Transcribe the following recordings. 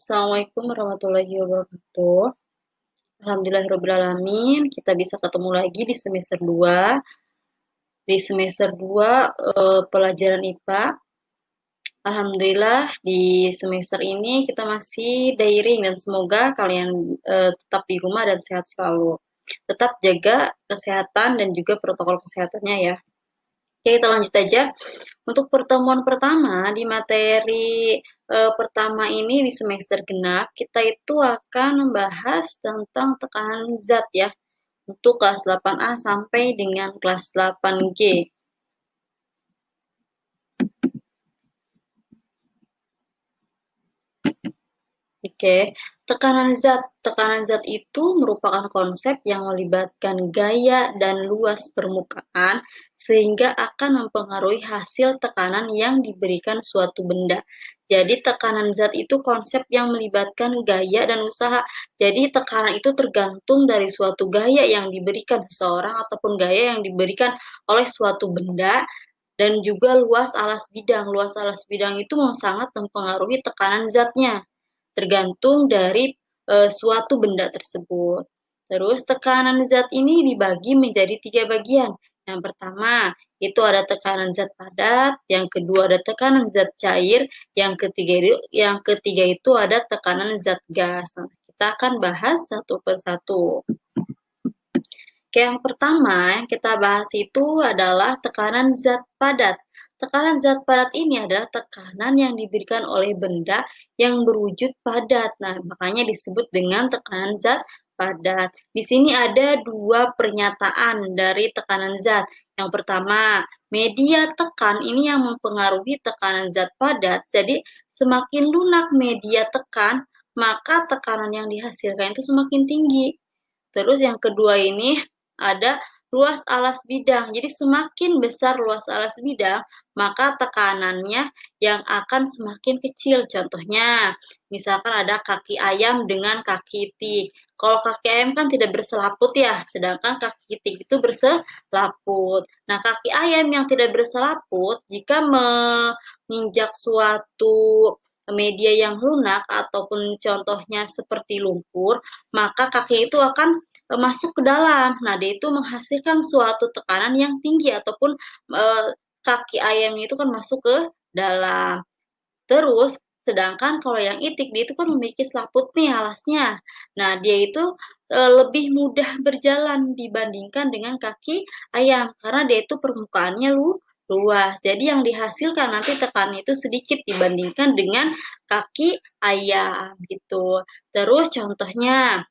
Assalamualaikum warahmatullahi wabarakatuh. Alhamdulillahirrabbilalamin, kita bisa ketemu lagi di semester 2. Di semester 2 pelajaran IPA. Alhamdulillah di semester ini kita masih daring dan semoga kalian tetap di rumah dan sehat selalu. Tetap jaga kesehatan dan juga protokol kesehatannya ya. Oke, kita lanjut aja. Untuk pertemuan pertama di materi pertama ini di semester genap, kita itu akan membahas tentang tekanan zat ya, untuk kelas 8A sampai dengan kelas 8G. Oke, tekanan zat. Tekanan zat itu merupakan konsep yang melibatkan gaya dan luas permukaan sehingga akan mempengaruhi hasil tekanan yang diberikan suatu benda. Jadi tekanan zat itu konsep yang melibatkan gaya dan usaha. Jadi tekanan itu tergantung dari suatu gaya yang diberikan seseorang ataupun gaya yang diberikan oleh suatu benda dan juga luas alas bidang. Luas alas bidang itu sangat mempengaruhi tekanan zatnya tergantung dari suatu benda tersebut. Terus tekanan zat ini dibagi menjadi 3 bagian. Yang pertama, itu ada tekanan zat padat, yang kedua ada tekanan zat cair, yang ketiga itu ada tekanan zat gas. Nah, kita akan bahas satu persatu. Oke, yang pertama yang kita bahas itu adalah tekanan zat padat. Tekanan zat padat ini adalah tekanan yang diberikan oleh benda yang berwujud padat. Nah, makanya disebut dengan tekanan zat padat. Di sini ada dua pernyataan dari tekanan zat. Yang pertama, media tekan ini yang mempengaruhi tekanan zat padat. Jadi, semakin lunak media tekan, maka tekanan yang dihasilkan itu semakin tinggi. Terus yang kedua ini ada luas alas bidang. Jadi semakin besar luas alas bidang, maka tekanannya yang akan semakin kecil. Contohnya, misalkan ada kaki ayam dengan kaki itik. Kalau kaki ayam kan tidak berselaput ya, sedangkan kaki itik itu berselaput. Nah, kaki ayam yang tidak berselaput, jika menginjak suatu media yang lunak ataupun contohnya seperti lumpur, maka kaki itu akan masuk ke dalam. Nah, dia itu menghasilkan suatu tekanan yang tinggi ataupun kaki ayamnya itu kan masuk ke dalam. Terus, sedangkan kalau yang itik, dia itu kan memiliki selaput nih alasnya. Nah, dia itu lebih mudah berjalan dibandingkan dengan kaki ayam, karena dia itu permukaannya luas. Jadi yang dihasilkan nanti tekanan itu sedikit dibandingkan dengan kaki ayam gitu. Terus contohnya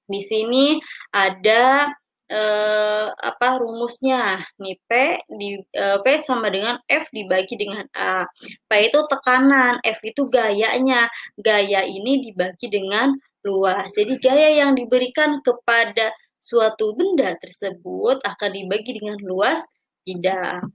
di sini ada rumusnya nih P sama dengan F dibagi dengan A. P itu tekanan, F itu gayanya. Gaya ini dibagi dengan luas. Jadi gaya yang diberikan kepada suatu benda tersebut akan dibagi dengan luas bidang.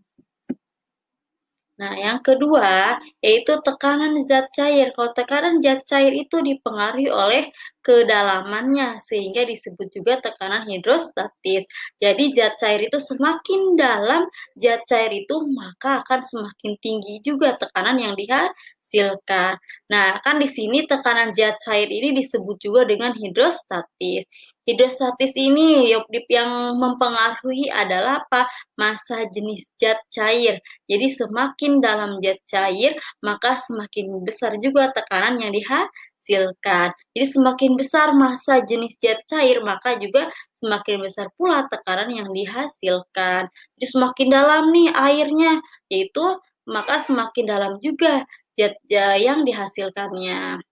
Nah, yang kedua yaitu tekanan zat cair. Kalau tekanan zat cair itu dipengaruhi oleh kedalamannya sehingga disebut juga tekanan hidrostatis. Jadi zat cair itu semakin dalam zat cair itu maka akan semakin tinggi juga tekanan yang dihasilkan. Nah, kan di sini tekanan zat cair ini disebut juga dengan hidrostatis. Hidrostatis ini yang mempengaruhi adalah apa? Massa jenis zat cair. Jadi semakin dalam zat cair, maka semakin besar juga tekanan yang dihasilkan. Jadi semakin besar massa jenis zat cair, maka juga semakin besar pula tekanan yang dihasilkan. Jadi semakin dalam nih airnya, yaitu maka semakin dalam juga zat yang dihasilkannya.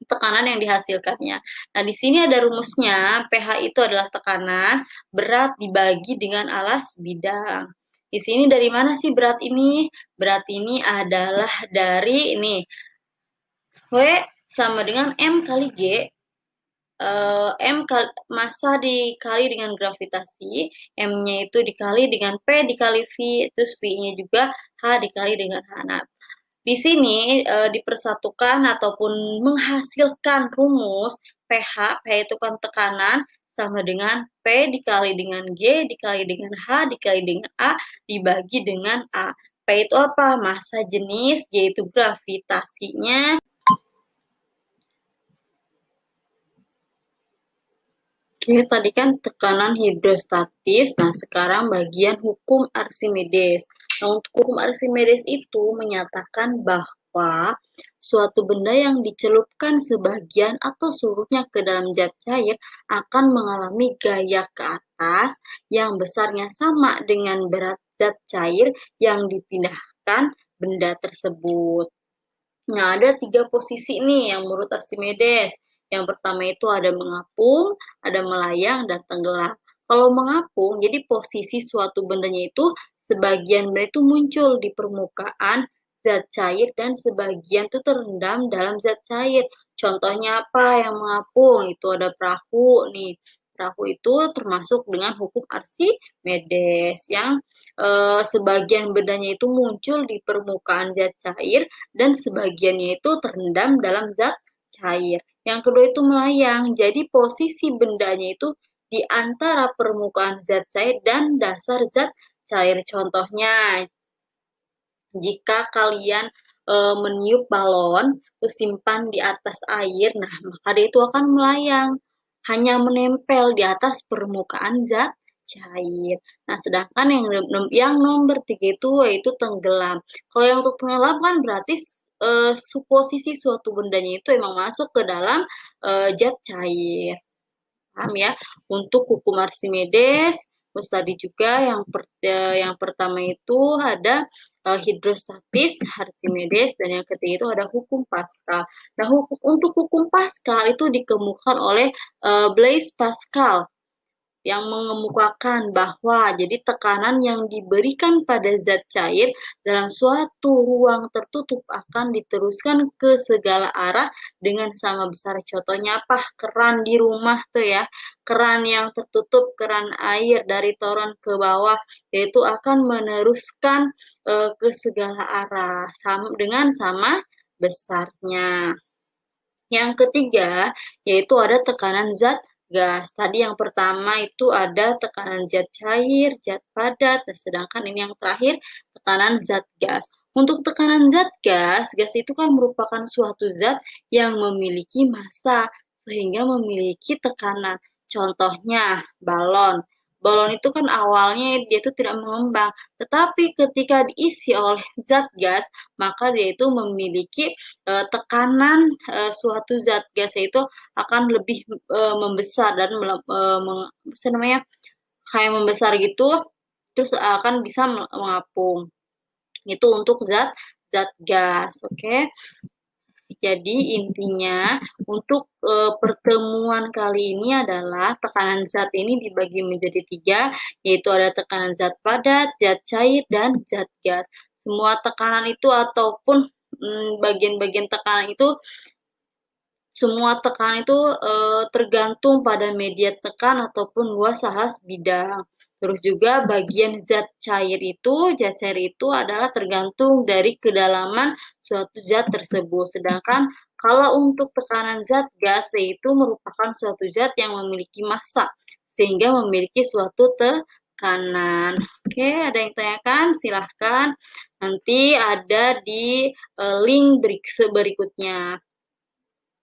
Tekanan yang dihasilkannya. Nah, di sini ada rumusnya, pH itu adalah tekanan, berat dibagi dengan alas bidang. Di sini dari mana sih berat ini? Berat ini adalah dari ini, W sama dengan M kali G, massa dikali dengan gravitasi, M-nya itu dikali dengan P dikali V, terus V-nya juga H dikali dengan H. Nah, di sini dipersatukan ataupun menghasilkan rumus pH, pH itu kan tekanan, sama dengan P dikali dengan G dikali dengan H dikali dengan A dibagi dengan A. P itu apa? Massa jenis, G itu gravitasinya, Oke, tadi kan tekanan hidrostatis. Nah, sekarang bagian hukum Archimedes. Nah, untuk hukum Archimedes itu menyatakan bahwa suatu benda yang dicelupkan sebagian atau seluruhnya ke dalam zat cair akan mengalami gaya ke atas yang besarnya sama dengan berat zat cair yang dipindahkan benda tersebut. Nah, ada 3 posisi nih yang menurut Archimedes. Yang pertama itu ada mengapung, ada melayang, dan tenggelam. Kalau mengapung, jadi posisi suatu bendanya itu sebagian benda itu muncul di permukaan zat cair dan sebagian itu terendam dalam zat cair. Contohnya apa yang mengapung? Itu ada perahu nih. Perahu itu termasuk dengan hukum Archimedes yang sebagian bendanya itu muncul di permukaan zat cair dan sebagiannya itu terendam dalam zat cair. Yang kedua itu melayang. Jadi posisi bendanya itu di antara permukaan zat cair dan dasar zat cair. Contohnya, jika kalian meniup balon, terus simpan di atas air, nah maka dia itu akan melayang, hanya menempel di atas permukaan zat cair. Nah, sedangkan yang nomor 3 itu yaitu tenggelam. Kalau yang untuk tenggelam kan berarti suposisi suatu bendanya itu emang masuk ke dalam zat cair. Paham ya? Untuk hukum Archimedes, terus tadi juga yang pertama itu ada hidrostatis Archimedes dan yang ketiga itu ada hukum Pascal. Nah, untuk hukum Pascal itu dikemukakan oleh Blaise Pascal yang mengemukakan bahwa jadi tekanan yang diberikan pada zat cair dalam suatu ruang tertutup akan diteruskan ke segala arah dengan sama besar. Contohnya apa? Keran di rumah tuh ya. Keran yang tertutup, keran air dari toren ke bawah, yaitu akan meneruskan ke segala arah dengan sama besarnya. Yang ketiga, yaitu ada tekanan zat gas. Tadi yang pertama itu ada tekanan zat cair, zat padat, dan sedangkan ini yang terakhir tekanan zat gas. Untuk tekanan zat gas, gas itu kan merupakan suatu zat yang memiliki massa sehingga memiliki tekanan. Contohnya balon. Balon itu kan awalnya dia itu tidak mengembang, tetapi ketika diisi oleh zat gas, maka dia itu memiliki tekanan suatu zat gas itu akan lebih membesar dan apa namanya, kayak membesar gitu, terus akan bisa mengapung. Itu untuk zat zat gas, oke? Okay? Jadi intinya untuk pertemuan kali ini adalah tekanan zat ini dibagi menjadi 3, yaitu ada tekanan zat padat, zat cair, dan zat gas. Semua tekanan itu ataupun bagian-bagian tekanan itu semua tekanan itu tergantung pada media tekan ataupun luas salah bidang. Terus juga bagian zat cair itu adalah tergantung dari kedalaman suatu zat tersebut. Sedangkan kalau untuk tekanan zat gas itu merupakan suatu zat yang memiliki massa sehingga memiliki suatu tekanan. Oke, ada yang tanyakan? Silahkan. Nanti ada di link berikutnya.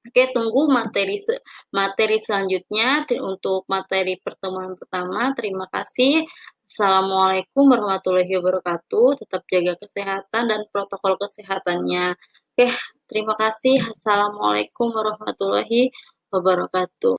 Oke, tunggu materi selanjutnya untuk materi pertemuan pertama. Terima kasih. Assalamualaikum warahmatullahi wabarakatuh. Tetap jaga kesehatan dan protokol kesehatannya. Oke, terima kasih. Assalamualaikum warahmatullahi wabarakatuh.